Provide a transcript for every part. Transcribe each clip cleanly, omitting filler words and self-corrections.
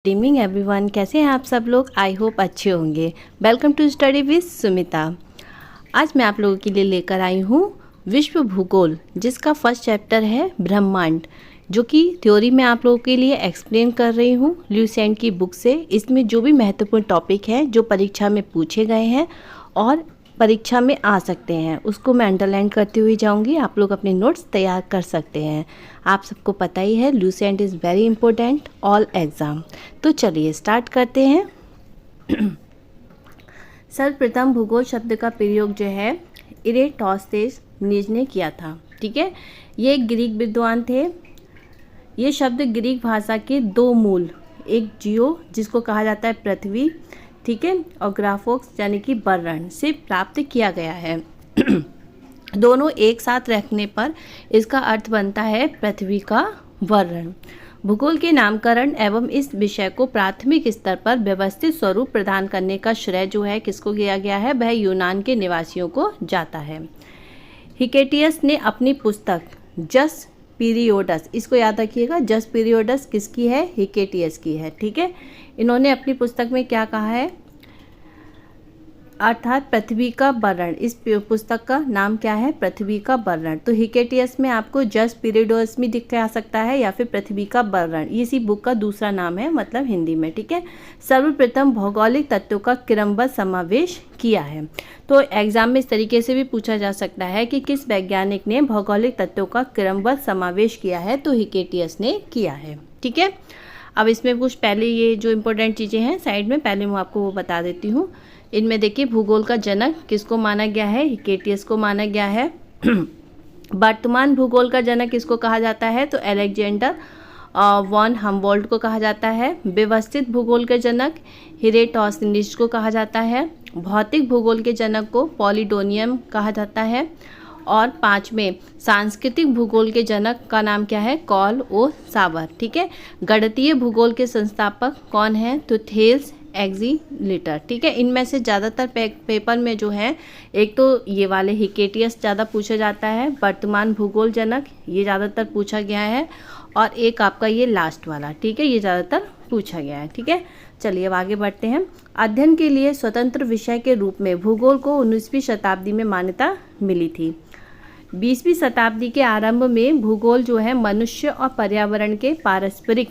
Good evening everyone, कैसे हैं आप सब लोग। आई होप अच्छे होंगे। Welcome to study with Sumita. आज मैं आप लोगों के लिए लेकर आई हूँ विश्व भूगोल, जिसका फर्स्ट चैप्टर है ब्रह्मांड, जो कि थ्योरी में आप लोगों के लिए एक्सप्लेन कर रही हूँ ल्यूसेंट की बुक से। इसमें जो भी महत्वपूर्ण टॉपिक हैं जो परीक्षा में पूछे गए हैं और परीक्षा में आ सकते हैं, उसको मैं अंडरलाइन करती हुई जाऊंगी। आप लोग अपने नोट्स तैयार कर सकते हैं। आप सबको पता ही है Lucent is very important all exam. तो चलिए स्टार्ट करते हैं। सर्वप्रथम भूगोल शब्द का प्रयोग जो है इरेटोस्थेनीज ने किया था। ठीक है, ये एक ग्रीक विद्वान थे। ये शब्द ग्रीक भाषा के दो मूल, एक जियो जिसको कहा जाता है पृथ्वी, ठीक है, और ग्राफोक्स यानी कि वर्णन से प्राप्त किया गया है। दोनों एक साथ रखने पर इसका अर्थ बनता है पृथ्वी का वर्णन। भूगोल के नामकरण एवं इस विषय को प्राथमिक स्तर पर व्यवस्थित स्वरूप प्रदान करने का श्रेय जो है किसको किया गया है, वह यूनान के निवासियों को जाता है। हिकेटियस ने अपनी पुस्तक जस पीरियोडस, इसको याद रखिएगा, जस पीरियोडस किसकी है, हिकेटियस की है। ठीक है, इन्होंने अपनी पुस्तक में क्या कहा है, अर्थात पृथ्वी का वर्णन। इस पुस्तक का नाम क्या है, पृथ्वी का वर्णन। तो हिकेटियस में आपको जस पीरियोडस में दिख के आ सकता है या फिर पृथ्वी का वर्णन, ये इसी बुक का दूसरा नाम है, मतलब हिंदी में। ठीक है, सर्वप्रथम भौगोलिक तत्वों का क्रमबद्ध समावेश किया है। तो एग्जाम में इस तरीके से भी पूछा जा सकता है कि किस वैज्ञानिक ने भौगोलिक तत्वों का क्रमबद्ध समावेश किया है, तो हिकेटियस ने किया है। ठीक है, अब इसमें कुछ पहले ये जो इम्पोर्टेंट चीज़ें हैं साइड में, पहले मैं आपको वो बता देती हूँ। इनमें देखिए भूगोल का जनक किसको माना गया है, हिकेटियस को माना गया है। वर्तमान भूगोल का जनक किसको कहा जाता है, तो अलेक्जेंडर वॉन हम्बोल्ट को कहा जाता है। व्यवस्थित भूगोल के जनक इरेटोस्थेनीज को कहा जाता है। भौतिक भूगोल के जनक को पॉलिडोनियम कहा जाता है। और पांचवें सांस्कृतिक भूगोल के जनक का नाम क्या है, कॉल ओ सावर। ठीक है, गणितीय भूगोल के संस्थापक कौन है, तो थेल्स एक्सिलिटर। ठीक है, इनमें से ज़्यादातर पेपर में जो है, एक तो ये वाले हिकेटियस ज़्यादा पूछा जाता है, वर्तमान भूगोल जनक ये ज़्यादातर पूछा गया है, और एक आपका ये लास्ट वाला, ठीक है, ये ज़्यादातर पूछा गया है। ठीक है, चलिए अब आगे बढ़ते हैं। अध्ययन के लिए स्वतंत्र विषय के रूप में भूगोल को 19वीं शताब्दी में मान्यता मिली थी। 20वीं शताब्दी के आरंभ में भूगोल जो है मनुष्य और पर्यावरण के पारस्परिक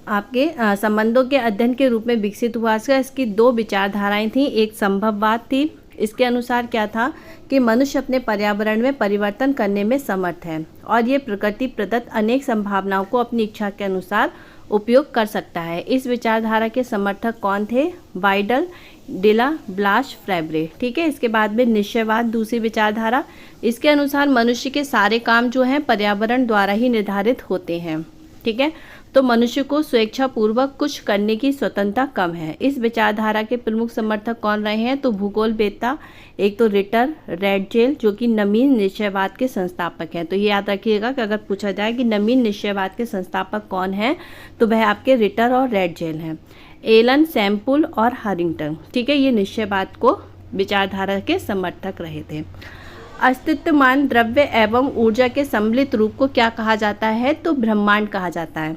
आपके संबंधों के अध्ययन के रूप में विकसित हुआ। इसकी दो विचारधाराएं थीं। एक संभववाद थी, इसके अनुसार क्या था कि मनुष्य अपने पर्यावरण में परिवर्तन करने में समर्थ है और ये प्रकृति प्रदत्त अनेक संभावनाओं को अपनी इच्छा के अनुसार उपयोग कर सकता है। इस विचारधारा के समर्थक कौन थे, वाइडल, डिला, ब्लाश, फ्रेब्रे। ठीक है, इसके बाद में निश्चयवाद दूसरी विचारधारा, इसके अनुसार मनुष्य के सारे काम जो हैं पर्यावरण द्वारा ही निर्धारित होते हैं। ठीक है, तो मनुष्य को स्वेच्छापूर्वक कुछ करने की स्वतंत्रता कम है। इस विचारधारा के प्रमुख समर्थक कौन रहे हैं, तो भूगोल वेत्ता, एक तो रिटर रेडजेल जो कि नवीन निश्चयवाद के संस्थापक हैं। तो ये याद रखिएगा कि अगर पूछा जाए कि नवीन निश्चयवाद के संस्थापक कौन हैं, तो वह आपके रिटर और रेडजेल हैं। एलन, सैम्पुल और हरिंगटन, ठीक है, ये निश्चयवाद को विचारधारा के समर्थक रहे थे। अस्तित्वमान द्रव्य एवं ऊर्जा के सम्मिलित रूप को क्या कहा जाता है, तो ब्रह्मांड कहा जाता है।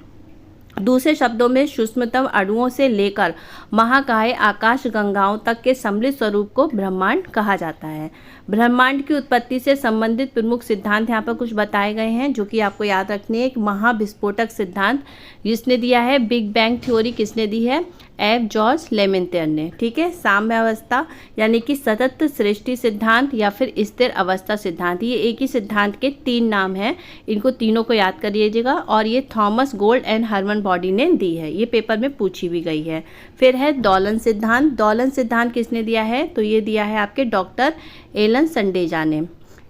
दूसरे शब्दों में सूक्ष्मतम अणुओं से लेकर महाकाय आकाश गंगाओं तक के सम्मिलित स्वरूप को ब्रह्मांड कहा जाता है। ब्रह्मांड की उत्पत्ति से संबंधित प्रमुख सिद्धांत यहाँ पर कुछ बताए गए हैं जो कि आपको याद रखने हैं। एक महाविस्फोटक सिद्धांत जिसने दिया है, बिग बैंग थ्योरी किसने दी है, एफ जॉर्ज लेमेंटियर ने। ठीक है, साम्यावस्था यानी कि सतत सृष्टि सिद्धांत या फिर स्थिर अवस्था सिद्धांत, ये एक ही सिद्धांत के तीन नाम हैं, इनको तीनों को याद करिएगा। और ये Thomas Gold and Hermann Bondi ने दी है, ये पेपर में पूछी भी गई है। फिर है दोलन सिद्धांत। दोलन सिद्धांत किसने दिया है, तो ये दिया है आपके डॉक्टर एलन संडेजा ने।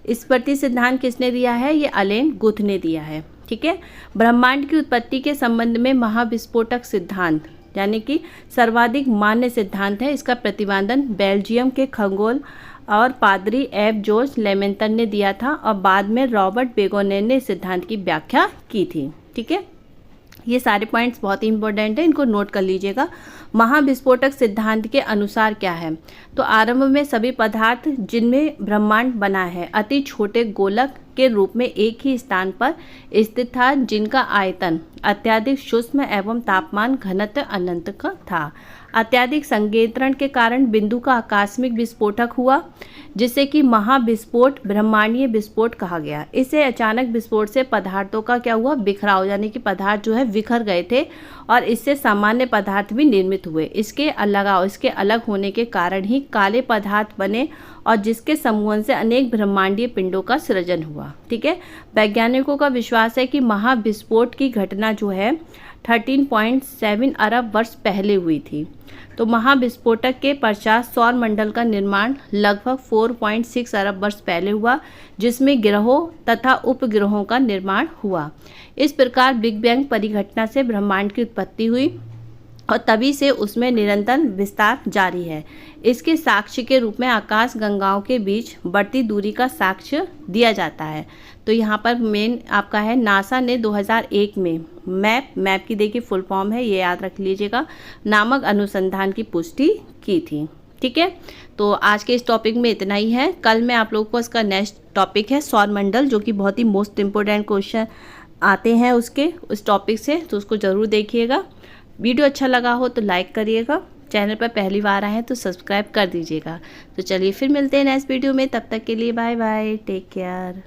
स्मृति सिद्धांत किसने दिया है, ये अलेन गुथ ने दिया है। ठीक है, ब्रह्मांड की उत्पत्ति के संबंध में महाविस्फोटक सिद्धांत यानी कि सर्वाधिक मान्य सिद्धांत है, इसका प्रतिपादन बेल्जियम के खगोल और पादरी एफ जॉर्ज लेमेंटर ने दिया था और बाद में रॉबर्ट बेगोनेर ने इस सिद्धांत की व्याख्या की थी। ठीक है, ये सारे पॉइंट्स बहुत ही इंपॉर्टेंट है, इनको नोट कर लीजिएगा। महाविस्फोटक सिद्धांत के अनुसार क्या है, तो आरंभ में सभी पदार्थ जिनमें ब्रह्मांड बना है अति छोटे गोलक के रूप में एक ही स्थान पर स्थित था, जिनका आयतन अत्यधिक सूक्ष्म एवं तापमान घनत्व अनंत का था। अत्यधिक संकेंद्रण के कारण बिंदु का आकस्मिक विस्फोटक हुआ, जिसे कि महाविस्फोट, ब्रह्मांडीय विस्फोट कहा गया। इसे अचानक विस्फोट से पदार्थों का क्या हुआ, बिखराव, यानी कि पदार्थ जो है बिखर गए थे और इससे सामान्य पदार्थ भी निर्मित हुए। इसके अलग होने के कारण ही काले पदार्थ बने और जिसके समूहन से अनेक ब्रह्मांडीय पिंडों का सृजन हुआ। ठीक है, वैज्ञानिकों का विश्वास है कि महाविस्फोट की घटना जो है 13.7 अरब वर्ष पहले हुई थी। तो महाविस्फोटक के पश्चात सौर मंडल का निर्माण लगभग 4.6 अरब वर्ष पहले हुआ, जिसमें ग्रहों तथा उपग्रहों का निर्माण हुआ। इस प्रकार बिग बैंग परिघटना से ब्रह्मांड की उत्पत्ति हुई और तभी से उसमें निरंतर विस्तार जारी है। इसके साक्ष्य के रूप में आकाश गंगाओं के बीच बढ़ती दूरी का साक्ष्य दिया जाता है। तो यहाँ पर मेन आपका है, नासा ने 2001 में मैप की देखिए फुल फॉर्म है, ये याद रख लीजिएगा, नामक अनुसंधान की पुष्टि की थी। ठीक है, तो आज के इस टॉपिक में इतना ही है। कल मैं आप लोगों को इसका नेक्स्ट टॉपिक है सौरमंडल, जो कि बहुत ही मोस्ट इम्पोर्टेंट क्वेश्चन आते हैं उस टॉपिक से, तो उसको ज़रूर देखिएगा। वीडियो अच्छा लगा हो तो लाइक करिएगा, चैनल पर पहली बार आए हैं तो सब्सक्राइब कर दीजिएगा। तो चलिए फिर मिलते हैं नेक्स्ट वीडियो में, तब तक के लिए बाय बाय, टेक केयर।